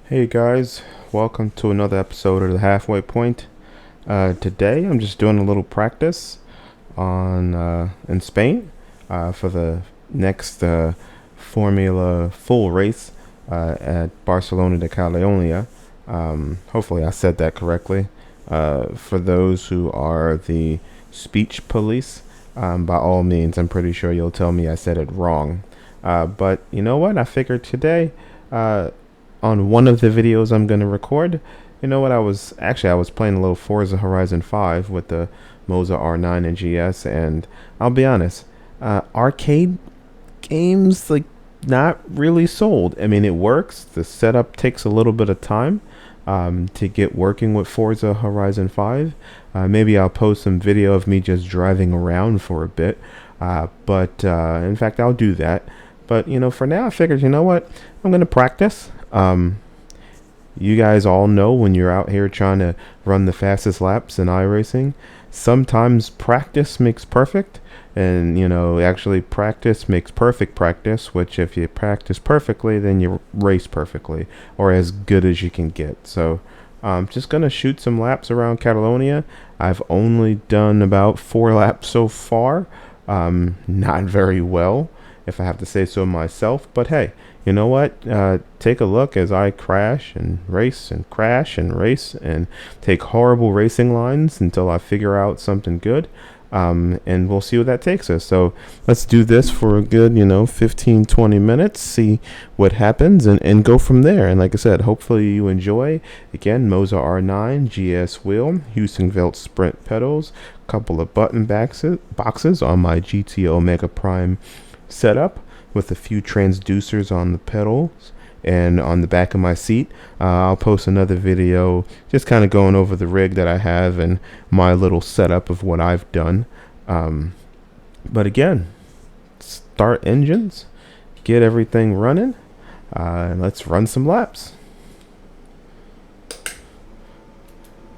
Hey guys, welcome to another episode of the Halfway Point. Today I'm just doing a little practice on in Spain for the next Formula full race at Barcelona de Catalunya. Hopefully I said that correctly. For those who are the speech police, by all means, I'm pretty sure you'll tell me I said it wrong. But you know what? I figured today. On one of the videos I'm going to record. You know what? I was playing a little Forza Horizon 5 with the Moza R9 and GS, and I'll be honest, arcade games like not really sold. I mean, it works. The setup takes a little bit of time to get working with Forza Horizon 5. Maybe I'll post some video of me just driving around for a bit. But in fact, I'll do that. But for now, I figured, you know what? I'm gonna practice. You guys all know when you're out here trying to run the fastest laps in iRacing, sometimes practice makes perfect, and actually practice makes perfect practice, which if you practice perfectly, then you race perfectly, or as good as you can get. So I'm just gonna shoot some laps around Catalonia. I've only done about 4 laps so far. Not very well, if I have to say so myself, but hey, you know what? Take a look as I crash and race and crash and race and take horrible racing lines until I figure out something good. And we'll see where that takes us. So let's do this for a good, 15, 20 minutes, see what happens, and go from there. And like I said, hopefully you enjoy. Again, Moza R9, GS wheel, Heusinkveld sprint pedals, couple of button boxes on my GTO Mega Prime setup, with a few transducers on the pedals and on the back of my seat. I'll post another video just kind of going over the rig that I have and my little setup of what I've done. But again, start engines, get everything running, and let's run some laps.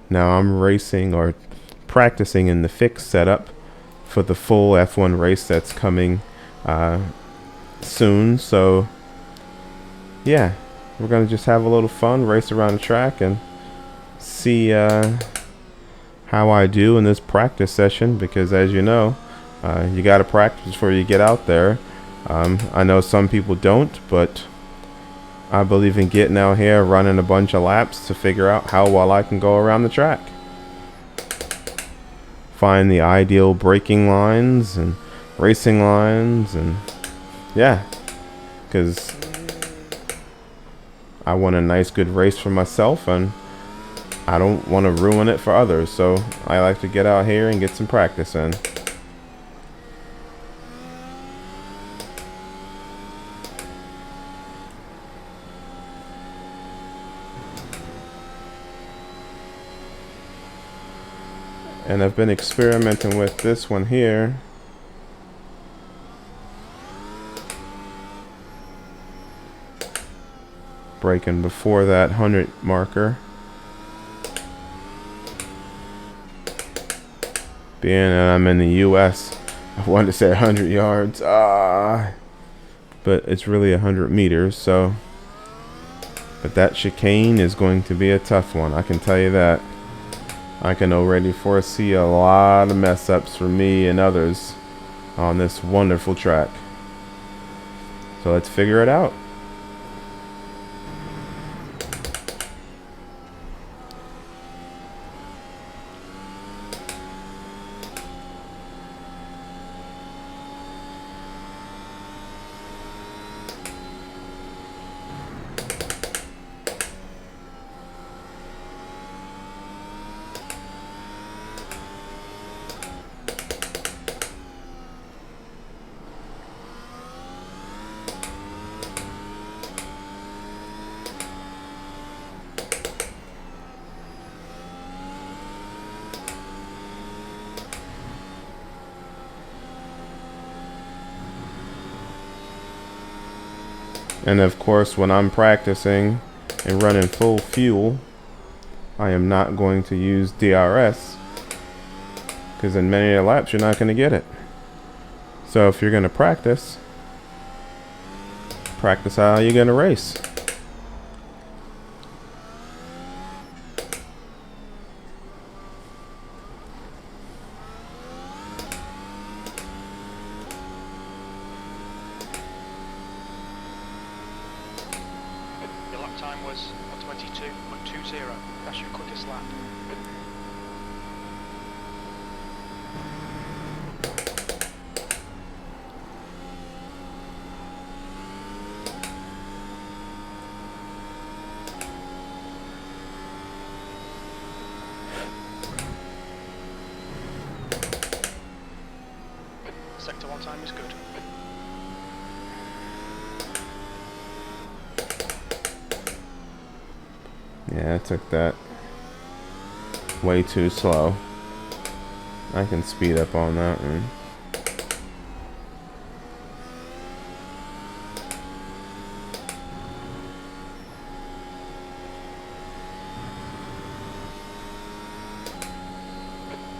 Now I'm racing or practicing in the fixed setup for the full F1 race that's coming soon. So yeah, we're gonna just have a little fun, race around the track, and see how I do in this practice session, because as you know, you gotta practice before you get out there. I know some people don't, but I believe in getting out here, running a bunch of laps to figure out how well I can go around the track, find the ideal braking lines and racing lines, and yeah, because I want a nice good race for myself, and I don't want to ruin it for others. So I like to get out here and get some practice in. And I've been experimenting with this one here. Braking before that 100 marker. Being that I'm in the US, I wanted to say 100 yards. But it's really 100 meters, so. But that chicane is going to be a tough one, I can tell you that. I can already foresee a lot of mess ups for me and others on this wonderful track. So let's figure it out. And of course, when I'm practicing and running full fuel, I am not going to use DRS, because in many of the laps you're not going to get it. So if you're going to practice how you're going to race. time was 1:22.20. That's your quickest lap. Sector 1 time is good. Yeah, I took that way too slow. I can speed up on that one.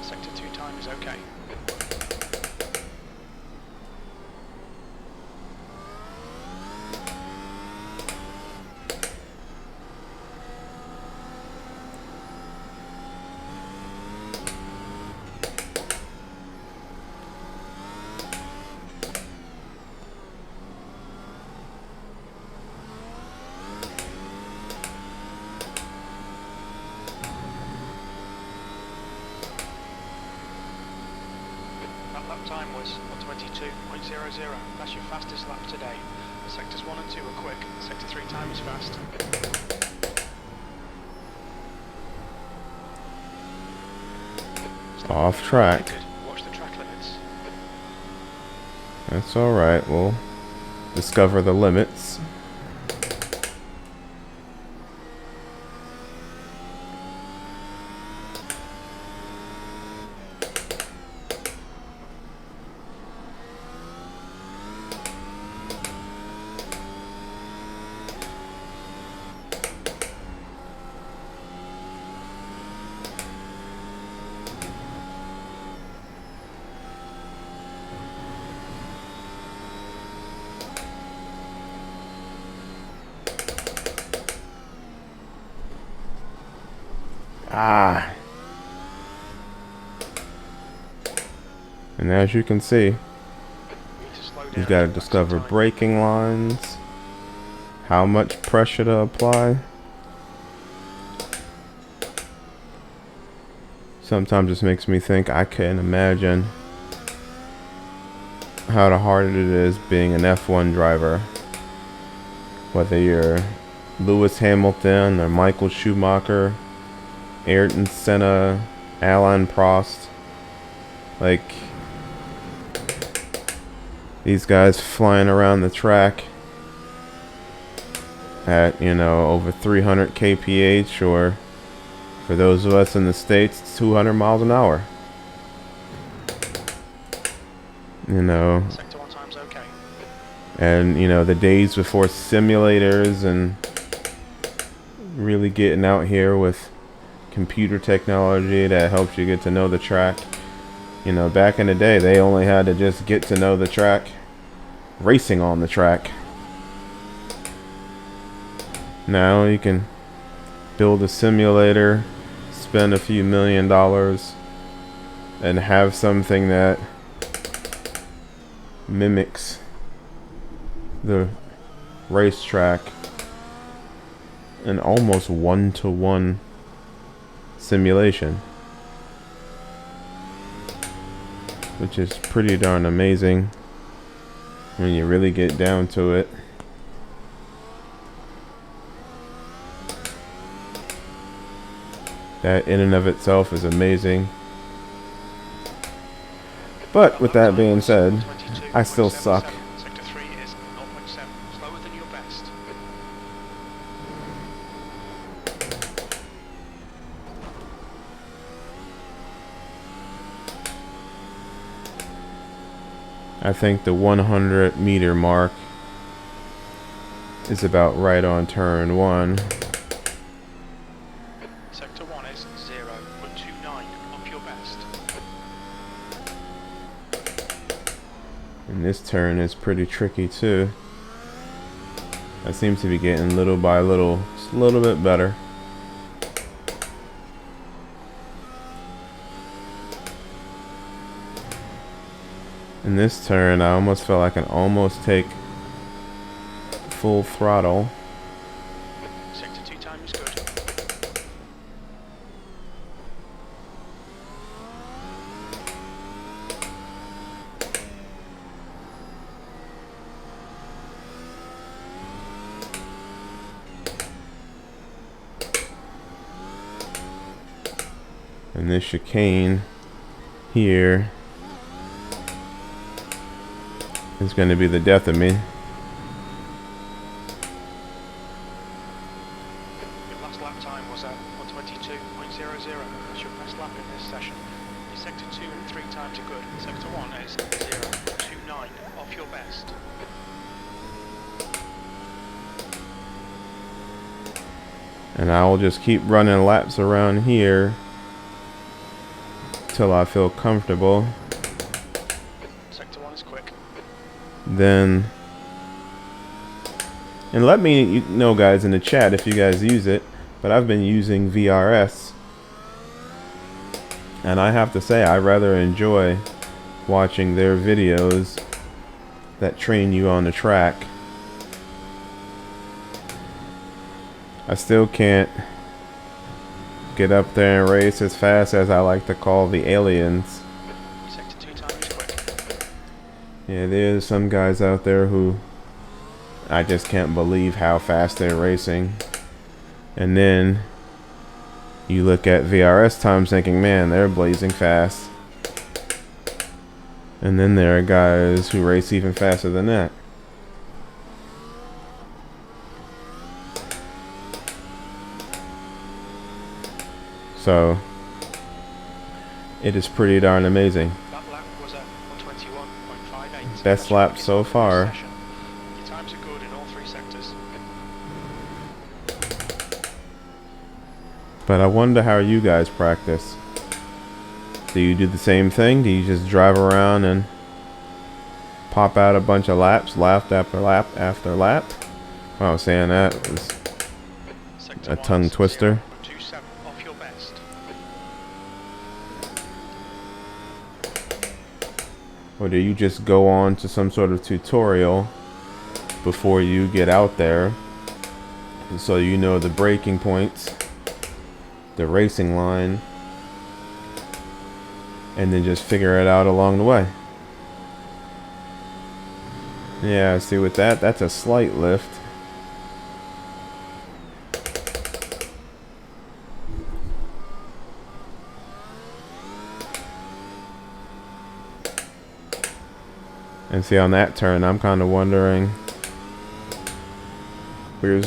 Sector 2 time is okay. That lap time was 1:22.00. That's your fastest lap today. Sectors 1 and 2 are quick. Sector 3 time is fast. Off track. Watch the track limits. That's alright, we'll discover the limits. Ah. And as you can see, you've got to discover braking lines, how much pressure to apply. Sometimes this makes me think I can't imagine how hard it is being an F1 driver. Whether you're Lewis Hamilton or Michael Schumacher, Ayrton Senna, Alain Prost, like these guys flying around the track at, you know, over 300 kph, or for those of us in the States, 200 miles an hour. You know, Sector 1 time's okay. and you know, the days before simulators and really getting out here with computer technology that helps you get to know the track. You know, back in the day, they only had to just get to know the track racing on the track. Now you can build a simulator, spend a few $1,000,000, and have something that mimics the racetrack in almost one-to-one simulation, which is pretty darn amazing when you really get down to it. That in and of itself is amazing. But with that being said, I still suck. Sector 3 is 0.7, slower than your best. I think the 100-meter mark is about right on turn 1. Sector 1 is 0.29, up your best. And this turn is pretty tricky too. I seem to be getting little by little, just a little bit better. In this turn, I almost felt like I can almost take full throttle. Sector good. And this chicane here is going to be the death of me. Your last lap time was at 1:22.00. That's your best lap in this session. Your sector 2 and 3 times are good. Sector 1 is 0.29 off your best. And I will just keep running laps around here till I feel comfortable. Sector 1 is quick. Then, and let me know, guys, in the chat if you guys use it, but I've been using VRS, and I have to say I rather enjoy watching their videos that train you on the track. I still can't get up there and race as fast as I like to call the aliens. Sector 2 time is quick. Yeah, there's some guys out there who I just can't believe how fast they're racing. And then you look at VRS times thinking, man, they're blazing fast. And then there are guys who race even faster than that. So it is pretty darn amazing. That lap was at 1:21.58. Best lap so far. Your times are good in all 3 sectors. But I wonder how you guys practice. Do you do the same thing? Do you just drive around and pop out a bunch of laps, lap after lap after lap? Wow, saying that was Sector a 1 tongue is twister. 0.27 off your best. Or do you just go on to some sort of tutorial before you get out there, so you know the braking points, the racing line, and then just figure it out along the way? Yeah, see with that, that's a slight lift. And see on that turn, I'm kind of wondering, where's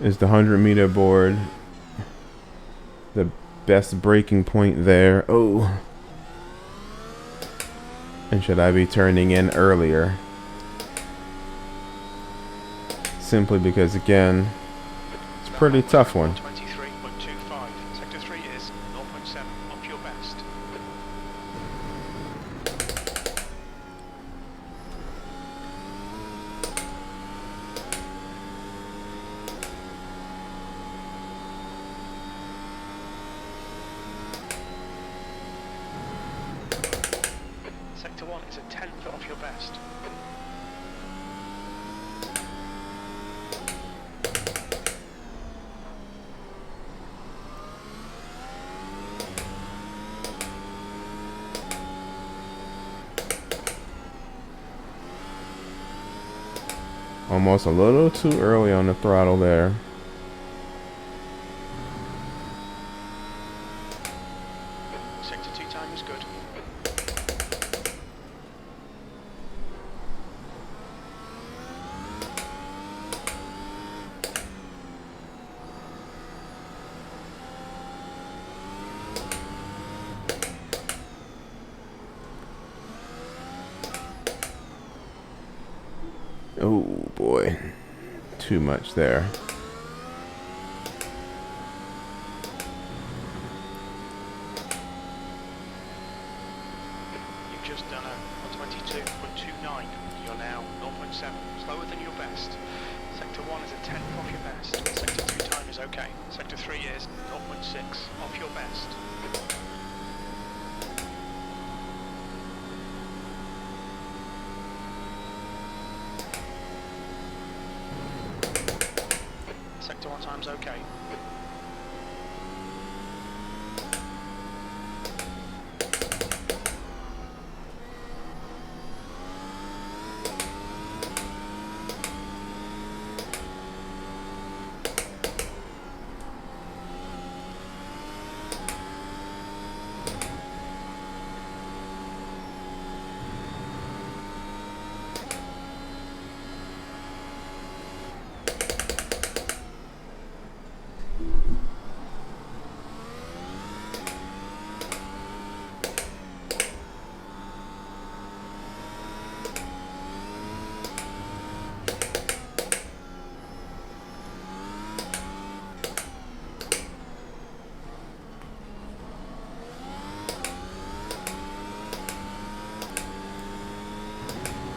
is the 100-meter board the best braking point there? Oh. And should I be turning in earlier? Simply because, again, it's a pretty tough one. 23.25. Sector 3 is 0.7 off your best. Sector 1 is a 10th off your best. Almost a little too early on the throttle there. Sector 2 time is good. Oh boy, too much there. You've just done a 122.29. You're now 0.7, slower than your best. Sector 1 is a 10th off your best. Sector 2 time is okay. Sector 3 is 0.6 off your best. Sector 1 time time's okay.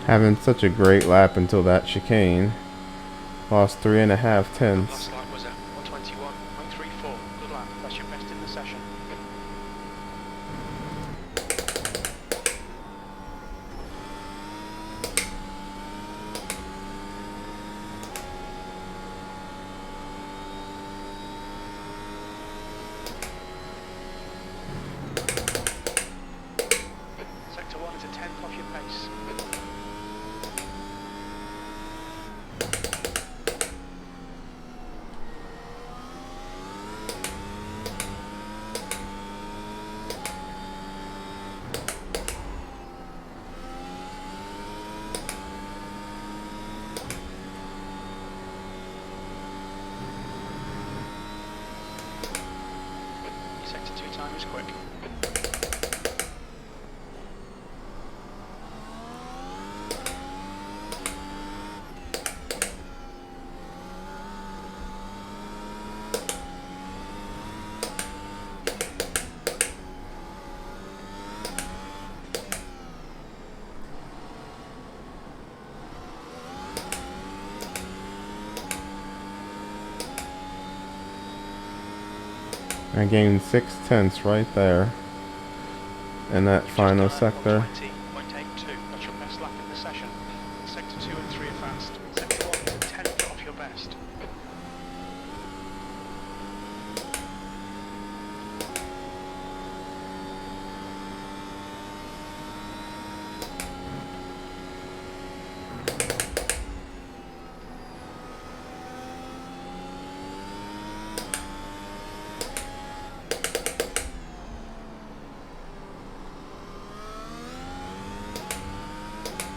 Having such a great lap until that chicane. Lost 3.5 tenths. Last lap was at 121.34. Good lap. That's your best in the session. Sector 1 is a 10th off your pace. Sector 2 time is quick. I gained 6 tenths right there in that final sector. 120.82. That's your best lap in the session. Sector 2 and 3 are fast. Sector 1 is a 10th off your best.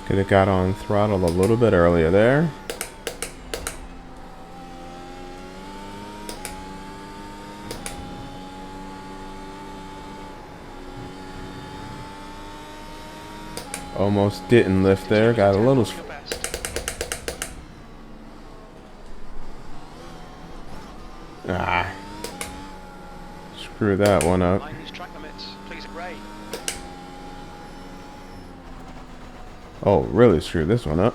Could have got on throttle a little bit earlier there. Almost didn't lift there. Got a little. Your best. Ah. Screw that one up. Mind these track limits. Please agree. Oh, really screwed this one up.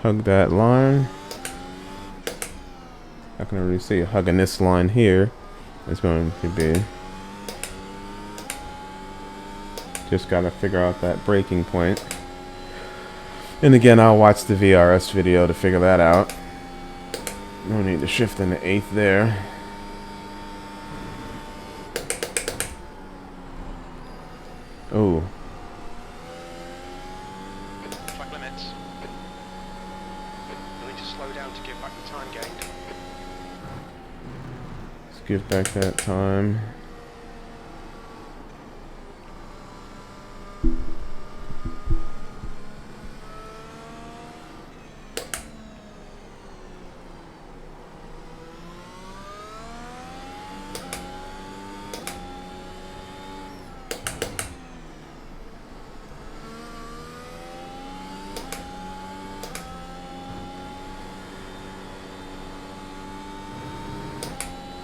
Hug that line. Not gonna really see hugging this line here. It's going to be. Just gotta figure out that breaking point. And again, I'll watch the VRS video to figure that out. No need to shift into 8th there. Oh. Track limits. You'll need to slow down to give back the time gained. Let's give back that time.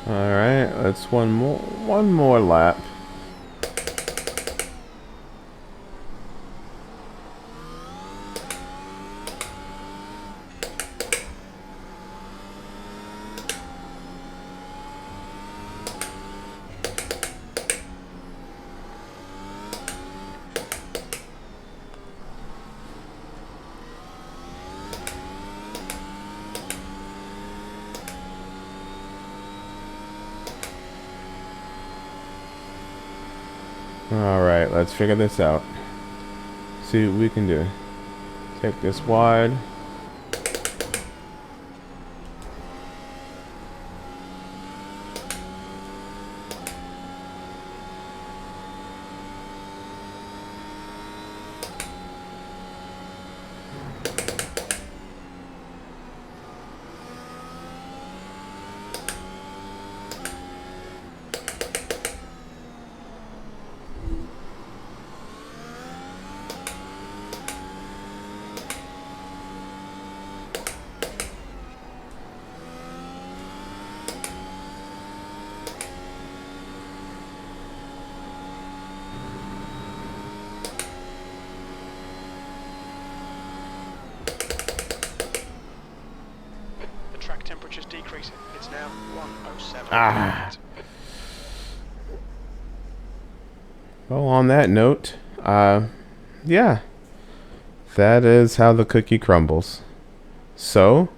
All right, let's one more lap. All right, let's figure this out. See what we can do. Take this wide. The track temperature's decreasing. It's now 107. Ah. Well, on that note, yeah, that is how the cookie crumbles. So,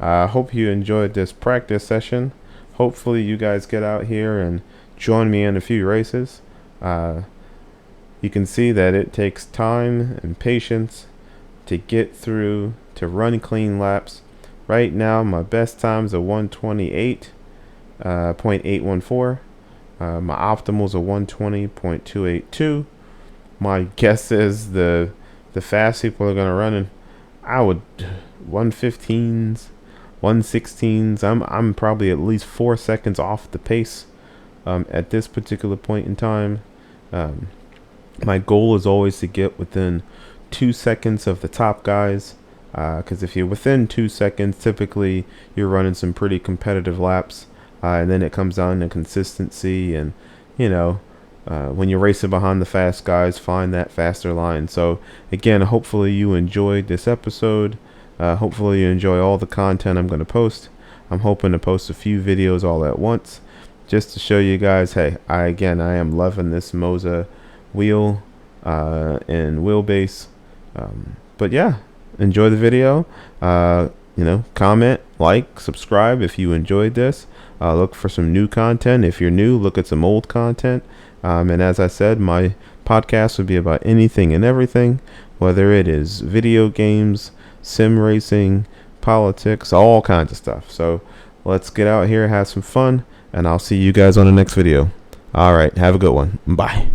I hope you enjoyed this practice session. Hopefully, you guys get out here and join me in a few races. You can see that it takes time and patience to get through, to run clean laps. Right now, my best time's a 128.814. My optimal's a 120.282. My guess is the fast people are gonna run in, I would 115s, 116s. I'm probably at least 4 seconds off the pace at this particular point in time. My goal is always to get within 2 seconds of the top guys, because if you're within 2 seconds, typically you're running some pretty competitive laps, and then it comes down to consistency and, you know, when you're racing behind the fast guys, find that faster line. So again, hopefully you enjoyed this episode. Hopefully you enjoy all the content I'm going to post. I'm hoping to post a few videos all at once, just to show you guys, hey, I am loving this Moza wheel and wheelbase. But yeah, enjoy the video. Comment, like, subscribe if you enjoyed this. Look for some new content. If you're new, look at some old content. And as I said, my podcast would be about anything and everything, whether it is video games, sim racing, politics, all kinds of stuff. So let's get out here, have some fun, and I'll see you guys on the next video. All right, have a good one. Bye.